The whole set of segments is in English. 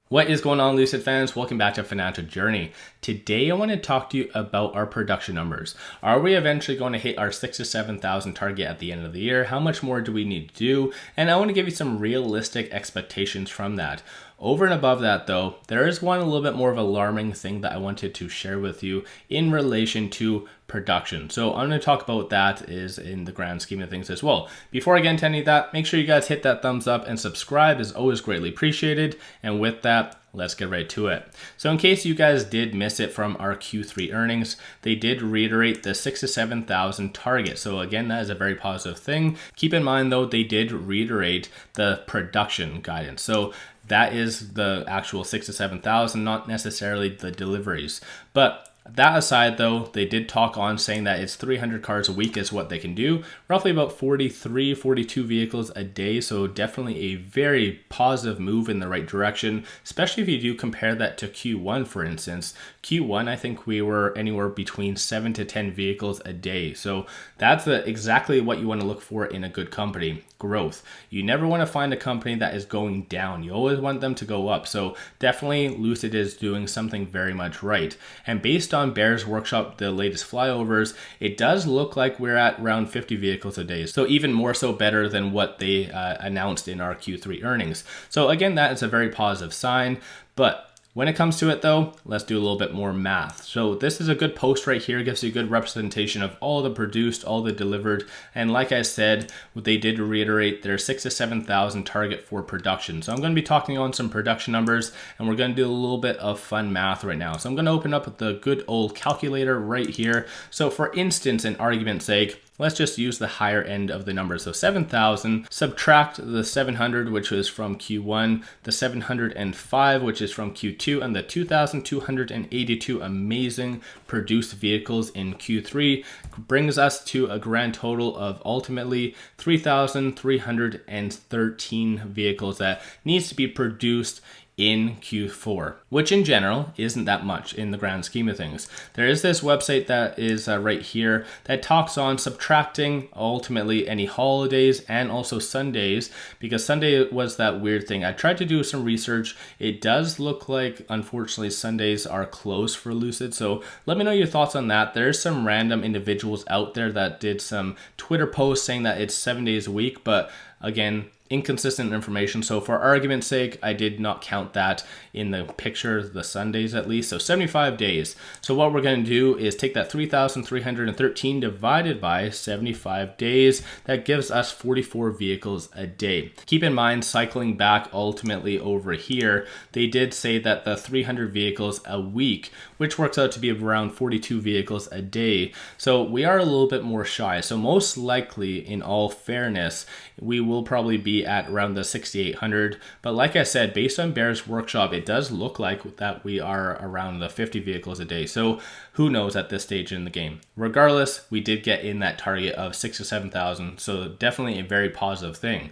What is going on, Lucid fans? Welcome back to Financial Journey. Today I want to talk to you about our production numbers. Are we eventually going to hit our 6,000 to 7,000 target at the end of the year? How much more do we need to do? And I want to give you some realistic expectations from that. Over and above that though, there is one a little bit more of alarming thing that I wanted to share with you in relation to production. So I'm going to talk about that is in the grand scheme of things as well. Before I get into any of that, make sure you guys hit that thumbs up and subscribe is always greatly appreciated. And with that, let's get right to it. So in case you guys did miss it from our Q3 earnings, they did reiterate the 6,000 to 7,000 target. So again, that is a very positive thing. Keep in mind though, they did reiterate the production guidance. So that is the actual 6,000 to 7,000, not necessarily the deliveries. But that aside though, they did talk on saying that it's 300 cars a week is what they can do, roughly about 43, 42 vehicles a day. So definitely a very positive move in the right direction, especially if you do compare that to Q1, for instance. Q1, I think we were anywhere between 7 to 10 vehicles a day. So that's exactly what you want to look for in a good company, growth. You never want to find a company that is going down. You always want them to go up. So definitely Lucid is doing something very much right. And based on Bears Workshop, the latest flyovers, it does look like we're at around 50 vehicles a day. So even more so better than what they announced in our Q3 earnings. So again, that is a very positive sign. But when it comes to it though, let's do a little bit more math. So this is a good post right here, gives you a good representation of all the produced, all the delivered. And like I said, they did reiterate their 6,000 to 7,000 target for production. So I'm going to be talking on some production numbers and we're going to do a little bit of fun math right now. So I'm going to open up the good old calculator right here. So for instance, in argument's sake, let's just use the higher end of the numbers. So 7,000, subtract the 700, which was from Q1, the 705, which is from Q2, and the 2,282 amazing produced vehicles in Q3 brings us to a grand total of ultimately 3,313 vehicles that needs to be produced in Q4, which in general isn't that much in the grand scheme of things. There is this website that is right here that talks on subtracting ultimately any holidays and also Sundays, because Sunday was that weird thing. I tried to do some research. It does look like, unfortunately, Sundays are closed for Lucid. So let me know your thoughts on that. There's some random individuals out there that did some Twitter posts saying that it's 7 days a week, but again, inconsistent information. So for argument's sake, I did not count that in the picture, the Sundays at least. So 75 days. So what we're going to do is take that 3,313 divided by 75 days. That gives us 44 vehicles a day. Keep in mind, cycling back ultimately over here, they did say that the 300 vehicles a week, which works out to be around 42 vehicles a day. So we are a little bit more shy. So most likely, in all fairness, we will probably be at around the 6,800. But like I said, based on Bears Workshop, it does look like that we are around the 50 vehicles a day. So who knows at this stage in the game. Regardless, we did get in that target of 6,000 to 7,000. So definitely a very positive thing.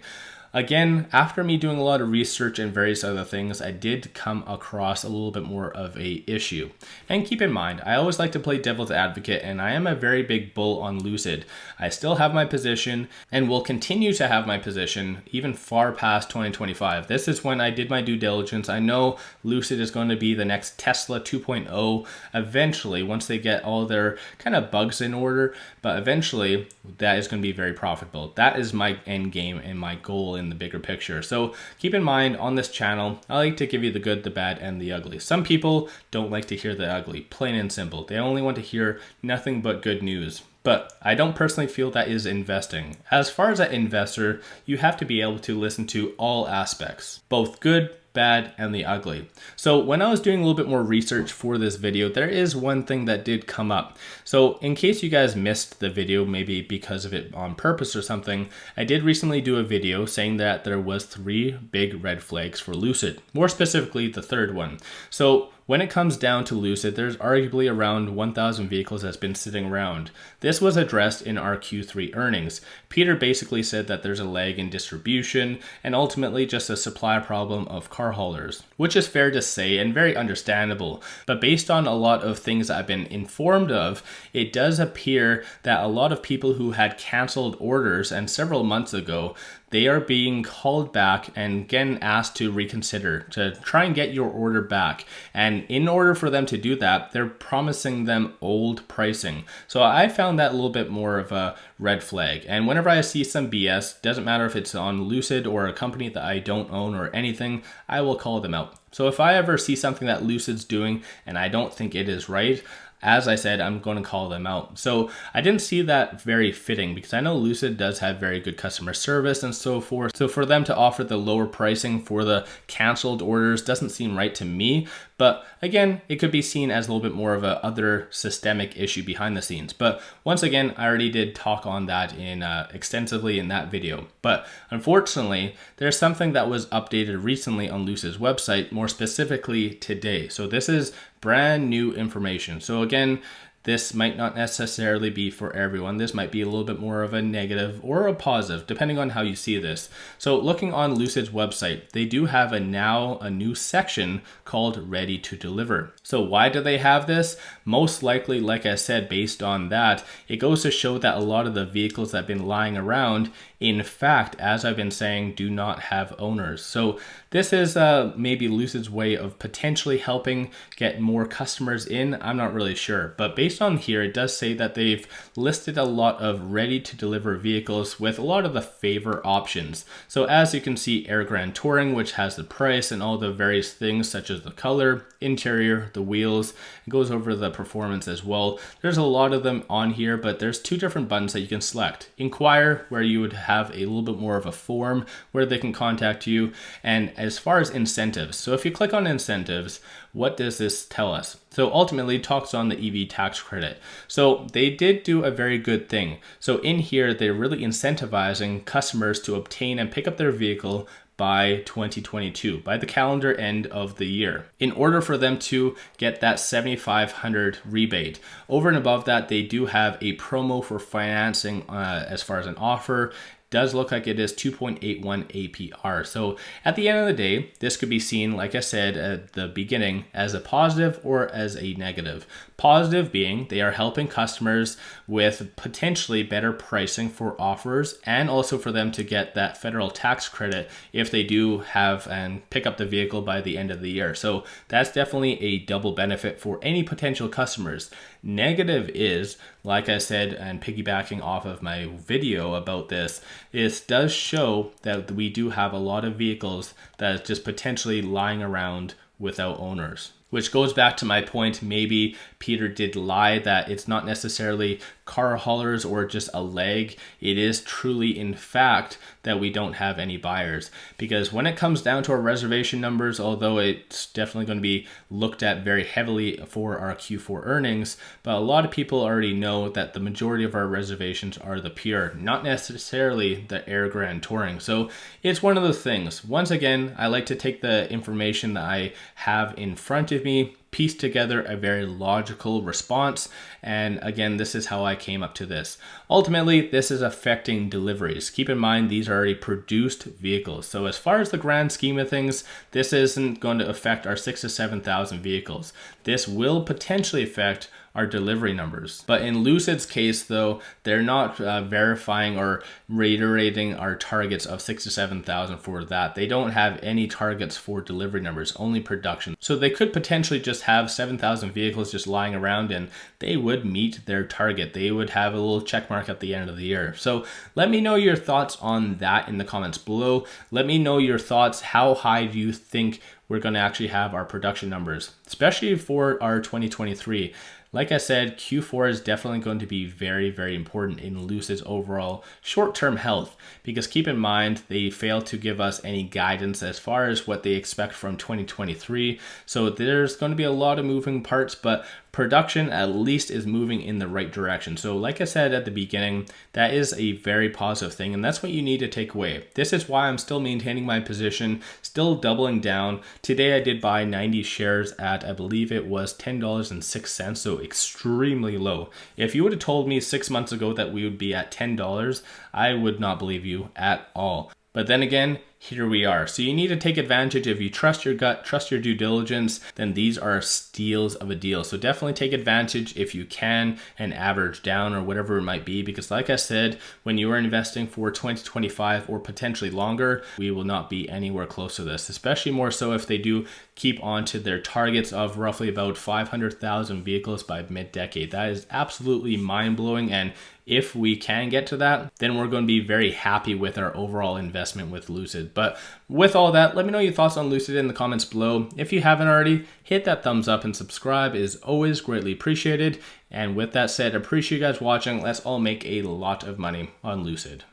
Again, after me doing a lot of research and various other things, I did come across a little bit more of a issue. And keep in mind, I always like to play devil's advocate, and I am a very big bull on Lucid. I still have my position and will continue to have my position even far past 2025. This is when I did my due diligence. I know Lucid is going to be the next Tesla 2.0 eventually, once they get all their kind of bugs in order, but eventually that is going to be very profitable. That is my end game and my goal in the bigger picture. So keep in mind, on this channel, I like to give you the good, the bad, and the ugly. Some people don't like to hear the ugly, plain and simple. They only want to hear nothing but good news. But I don't personally feel that is investing. As far as an investor, you have to be able to listen to all aspects, both good, bad, and the ugly. So when I was doing a little bit more research for this video, there is one thing that did come up. So in case you guys missed the video, maybe because of it on purpose or something, I did recently do a video saying that there was 3 big red flags for Lucid, more specifically the third one. So when it comes down to Lucid, there's arguably around 1,000 vehicles that's been sitting around. This was addressed in our Q3 earnings. Peter basically said that there's a lag in distribution and ultimately just a supply problem of car haulers, which is fair to say and very understandable. But based on a lot of things I've been informed of, it does appear that a lot of people who had canceled orders and several months ago, they are being called back and again asked to reconsider, to try and get your order back. And in order for them to do that, they're promising them old pricing. So I found that a little bit more of a red flag. And whenever I see some BS, doesn't matter if it's on Lucid or a company that I don't own or anything, I will call them out. So if I ever see something that Lucid's doing and I don't think it is right, as I said, I'm going to call them out. So I didn't see that very fitting because I know Lucid does have very good customer service and so forth. So for them to offer the lower pricing for the canceled orders doesn't seem right to me. But again, it could be seen as a little bit more of a other systemic issue behind the scenes. But once again, I already did talk on that in extensively in that video. But unfortunately, there's something that was updated recently on Lucid's website, more specifically today. So this is brand new information. So again, this might not necessarily be for everyone. This might be a little bit more of a negative or a positive, depending on how you see this. So looking on Lucid's website, they do have a new section called Ready to Deliver. So why do they have this? Most likely, like I said, based on that, it goes to show that a lot of the vehicles that have been lying around, in fact, as I've been saying, do not have owners. So this is maybe Lucid's way of potentially helping get more customers in. I'm not really sure, but based on here, it does say that they've listed a lot of ready to deliver vehicles with a lot of the favor options. So as you can see, Air Grand Touring, which has the price and all the various things such as the color, interior, the wheels, it goes over the performance as well. There's a lot of them on here, but there's two different buttons that you can select. Inquire, where you would have a little bit more of a form where they can contact you. And as far as incentives, so if you click on incentives, what does this tell us? So ultimately it talks on the EV tax credit. So they did do a very good thing. So in here, they're really incentivizing customers to obtain and pick up their vehicle by 2022, by the calendar end of the year, in order for them to get that $7,500 rebate. Over and above that, they do have a promo for financing as far as an offer. Does look like it is 2.81 APR. So at the end of the day, this could be seen, like I said at the beginning, as a positive or as a negative. Positive being they are helping customers with potentially better pricing for offers and also for them to get that federal tax credit if they do have and pick up the vehicle by the end of the year. So that's definitely a double benefit for any potential customers. Negative is, like I said, and piggybacking off of my video about this, it does show that we do have a lot of vehicles that is just potentially lying around without owners. Which goes back to my point, maybe Peter did lie that it's not necessarily car haulers or just a lag. It is truly, in fact, that we don't have any buyers. Because when it comes down to our reservation numbers, although it's definitely going to be looked at very heavily for our Q4 earnings, but a lot of people already know that the majority of our reservations are the Pure, not necessarily the Air Grand Touring. So it's one of those things. Once again, I like to take the information that I have in front of me, piece together a very logical response, and again, this is how I came up to this. Ultimately, this is affecting deliveries. Keep in mind, these are already produced vehicles. So as far as the grand scheme of things, this isn't going to affect our 6,000 to 7,000 vehicles. This will potentially affect our delivery numbers. But in Lucid's case, though, they're not verifying or reiterating our targets of 6,000 to 7,000 for that. They don't have any targets for delivery numbers, only production. So they could potentially just have 7,000 vehicles just lying around and they would meet their target. They would have a little check mark at the end of the year. So let me know your thoughts on that in the comments below. Let me know your thoughts. How high do you think we're going to actually have our production numbers, especially for our 2023? Like I said, Q4 is definitely going to be very, very important in Lucid's overall short-term health, because keep in mind, they failed to give us any guidance as far as what they expect from 2023. So there's going to be a lot of moving parts, but production at least is moving in the right direction. So like I said at the beginning, that is a very positive thing, and that's what you need to take away. This is why I'm still maintaining my position, still doubling down. Today I did buy 90 shares at, I believe it was $10.06, so extremely low. If you would have told me 6 months ago that we would be at $10, I would not believe you at all. But then again, here we are. So you need to take advantage. If you trust your gut, trust your due diligence, then these are steals of a deal. So definitely take advantage if you can and average down or whatever it might be. Because like I said, when you are investing for 2025 or potentially longer, we will not be anywhere close to this, especially more so if they do keep on to their targets of roughly about 500,000 vehicles by mid-decade. That is absolutely mind-blowing, and if we can get to that, then we're going to be very happy with our overall investment with Lucid. But with all that, let me know your thoughts on Lucid in the comments below. If you haven't already, hit that thumbs up and subscribe is always greatly appreciated. And with that said, I appreciate you guys watching. Let's all make a lot of money on Lucid.